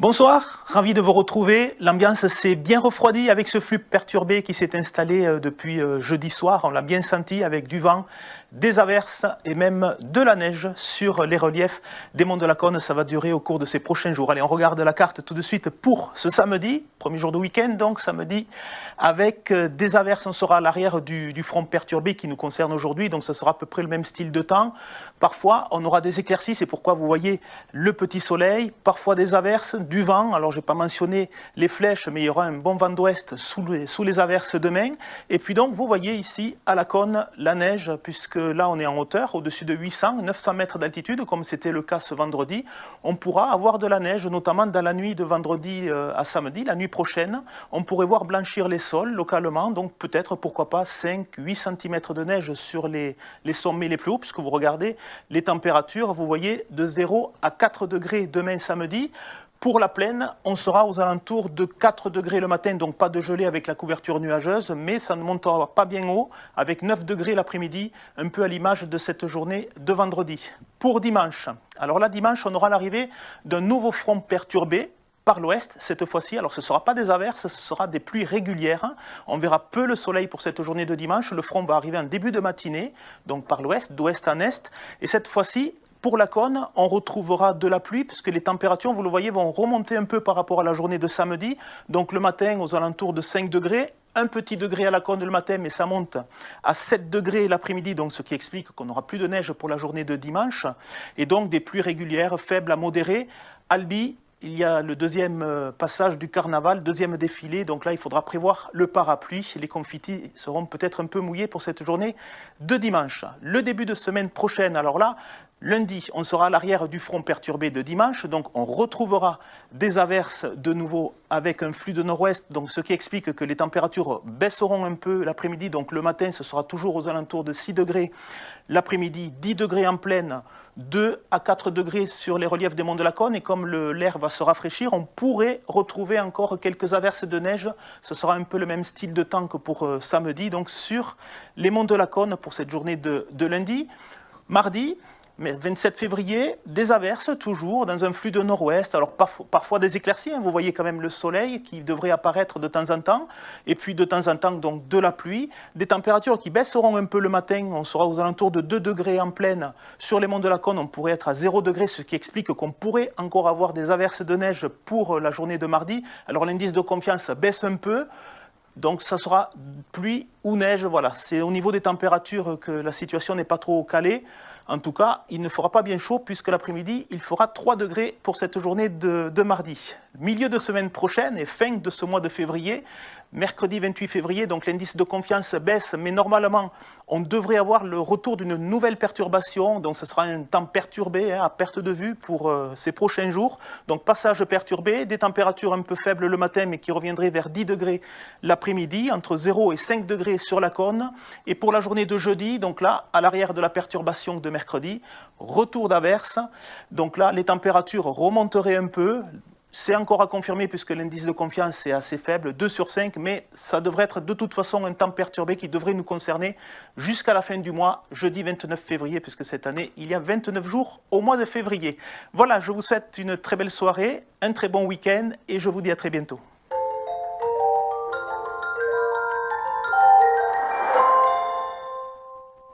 Bonsoir, ravi de vous retrouver. L'ambiance s'est bien refroidie avec ce flux perturbé qui s'est installé depuis jeudi soir. On l'a bien senti avec du vent, des averses et même de la neige sur les reliefs des monts de la Cône. Ça va durer au cours de ces prochains jours. Allez, on regarde la carte tout de suite pour ce samedi, premier jour de week-end, donc samedi, avec des averses. On sera à l'arrière du front perturbé qui nous concerne aujourd'hui, donc ce sera à peu près le même style de temps. Parfois, on aura des éclaircies, c'est pourquoi vous voyez le petit soleil, parfois des averses, du vent. Alors, je n'ai pas mentionné les flèches, mais il y aura un bon vent d'ouest sous les averses demain. Et puis donc, vous voyez ici, à la Cône, la neige, puisque là, on est en hauteur, au-dessus de 800, 900 mètres d'altitude, comme c'était le cas ce vendredi. On pourra avoir de la neige, notamment dans la nuit de vendredi à samedi, la nuit prochaine. On pourrait voir blanchir les sols localement, donc peut-être, pourquoi pas, 5-8 cm de neige sur les sommets les plus hauts, puisque vous regardez les températures, vous voyez, de 0 à 4 degrés demain samedi. Pour la plaine, on sera aux alentours de 4 degrés le matin, donc pas de gelée avec la couverture nuageuse, mais ça ne montera pas bien haut, avec 9 degrés l'après-midi, un peu à l'image de cette journée de vendredi. Pour dimanche, alors là, dimanche, on aura l'arrivée d'un nouveau front perturbé, par l'ouest, cette fois-ci, alors ce ne sera pas des averses, ce sera des pluies régulières. On verra peu le soleil pour cette journée de dimanche. Le front va arriver en début de matinée, donc par l'ouest, d'ouest en est. Et cette fois-ci, pour la Cône, on retrouvera de la pluie, puisque les températures, vous le voyez, vont remonter un peu par rapport à la journée de samedi. Donc le matin, aux alentours de 5 degrés. Un petit degré à la Cône le matin, mais ça monte à 7 degrés l'après-midi, donc ce qui explique qu'on n'aura plus de neige pour la journée de dimanche. Et donc des pluies régulières, faibles à modérées. Albi, il y a le deuxième passage du carnaval, deuxième défilé. Donc là, il faudra prévoir le parapluie. Les confitis seront peut-être un peu mouillés pour cette journée de dimanche. Le début de semaine prochaine, alors là, lundi, on sera à l'arrière du front perturbé de dimanche. Donc on retrouvera des averses de nouveau avec un flux de nord-ouest. Donc ce qui explique que les températures baisseront un peu l'après-midi. Donc le matin, ce sera toujours aux alentours de 6 degrés. L'après-midi, 10 degrés en plaine, 2 à 4 degrés sur les reliefs des monts de la Cône. Et comme l'air va se rafraîchir, on pourrait retrouver encore quelques averses de neige. Ce sera un peu le même style de temps que pour samedi, donc sur les monts de la Cône pour cette journée de lundi. Mardi, 27 février, des averses toujours dans un flux de nord-ouest. Alors parfois des éclaircies, vous voyez quand même le soleil qui devrait apparaître de temps en temps. Et puis de temps en temps donc de la pluie. Des températures qui baisseront un peu le matin. On sera aux alentours de 2 degrés en plaine. Sur les monts de la Cône, on pourrait être à 0 degré, ce qui explique qu'on pourrait encore avoir des averses de neige pour la journée de mardi. Alors l'indice de confiance baisse un peu. Donc ça sera pluie ou neige, voilà. C'est au niveau des températures que la situation n'est pas trop calée. En tout cas, il ne fera pas bien chaud puisque l'après-midi, il fera 3 degrés pour cette journée de mardi. Milieu de semaine prochaine et fin de ce mois de février, mercredi 28 février, donc l'indice de confiance baisse, mais normalement, on devrait avoir le retour d'une nouvelle perturbation. Donc ce sera un temps perturbé, à perte de vue pour ces prochains jours. Donc passage perturbé, des températures un peu faibles le matin, mais qui reviendraient vers 10 degrés l'après-midi, entre 0 et 5 degrés sur la Cône. Et pour la journée de jeudi, donc là, à l'arrière de la perturbation de mercredi, retour d'averse. Donc là, les températures remonteraient un peu. C'est encore à confirmer puisque l'indice de confiance est assez faible, 2 sur 5, mais ça devrait être de toute façon un temps perturbé qui devrait nous concerner jusqu'à la fin du mois, jeudi 29 février, puisque cette année, il y a 29 jours au mois de février. Voilà, je vous souhaite une très belle soirée, un très bon week-end et je vous dis à très bientôt.